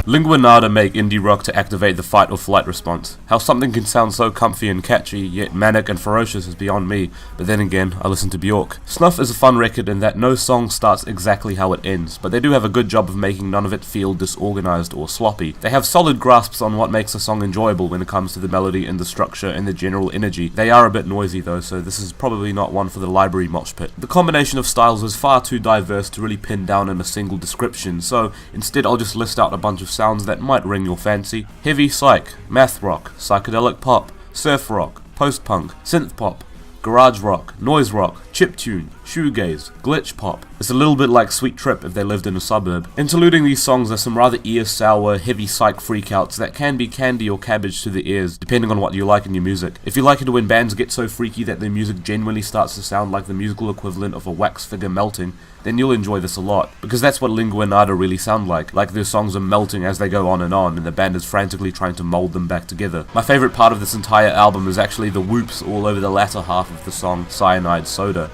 Lingua Nada make indie rock to activate the fight or flight response. How something can sound so comfy and catchy, yet manic and ferocious is beyond me, but then again, I listen to Bjork. Snuff is a fun record in that no song starts exactly how it ends, but they do have a good job of making none of it feel disorganized or sloppy. They have solid grasps on what makes a song enjoyable when it comes to the melody and the structure and the general energy. They are a bit noisy though, so this is probably not one for the library mosh pit. The combination of styles is far too diverse to really pin down in a single description, so instead I'll just list out a bunch of sounds that might ring your fancy. Heavy psych, math rock, psychedelic pop, surf rock, post-punk, synth pop, garage rock, noise rock, chiptune, shoegaze, glitch pop. It's a little bit like Sweet Trip if they lived in a suburb. Interluding these songs are some rather ear-sour, heavy psych freakouts that can be candy or cabbage to the ears, depending on what you like in your music. If you like it when bands get so freaky that their music genuinely starts to sound like the musical equivalent of a wax figure melting, then you'll enjoy this a lot, because that's what Lingua Nada really sound like their songs are melting as they go on, and the band is frantically trying to mold them back together. My favourite part of this entire album is actually the whoops all over the latter half of the song Cyanide Soda.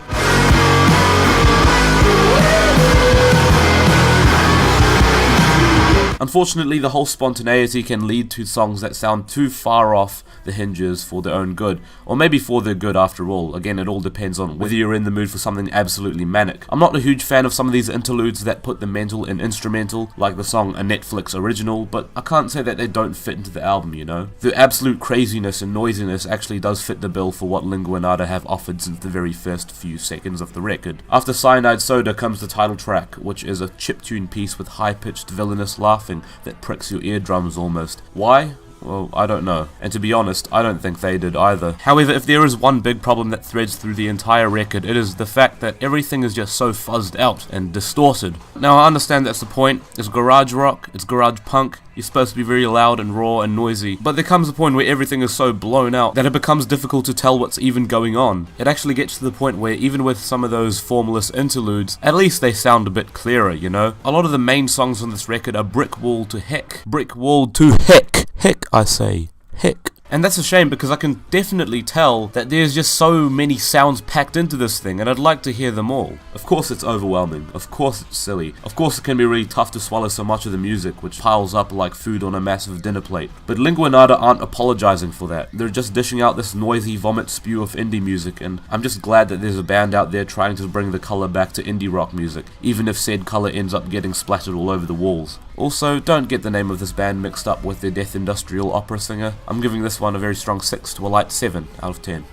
Unfortunately, the whole spontaneity can lead to songs that sound too far off the hinges for their own good, or maybe for their good after all. Again, it all depends on whether you're in the mood for something absolutely manic. I'm not a huge fan of some of these interludes that put the mental in instrumental, like the song A Netflix Original, but I can't say that they don't fit into the album, you know? The absolute craziness and noisiness actually does fit the bill for what Lingua Nada have offered since the very first few seconds of the record. After Cyanide Soda comes the title track, which is a chiptune piece with high-pitched villainous laughing that pricks your eardrums almost. Why? Well, I don't know. And to be honest, I don't think they did either. However, if there is one big problem that threads through the entire record, it is the fact that everything is just so fuzzed out and distorted. Now, I understand that's the point. It's garage rock, it's garage punk, you're supposed to be very loud and raw and noisy, but there comes a point where everything is so blown out that it becomes difficult to tell what's even going on. It actually gets to the point where even with some of those formless interludes, at least they sound a bit clearer, you know? A lot of the main songs on this record are brick wall to heck. Brick wall to heck. Heck, I say. Heck. And that's a shame because I can definitely tell that there's just so many sounds packed into this thing and I'd like to hear them all. Of course it's overwhelming, of course it's silly, of course it can be really tough to swallow so much of the music which piles up like food on a massive dinner plate. But Lingua Nada aren't apologizing for that. They're just dishing out this noisy vomit spew of indie music, and I'm just glad that there's a band out there trying to bring the colour back to indie rock music, even if said colour ends up getting splattered all over the walls. Also, don't get the name of this band mixed up with their death industrial opera singer. I'm giving this one a very strong 6 to a light 7 out of 10.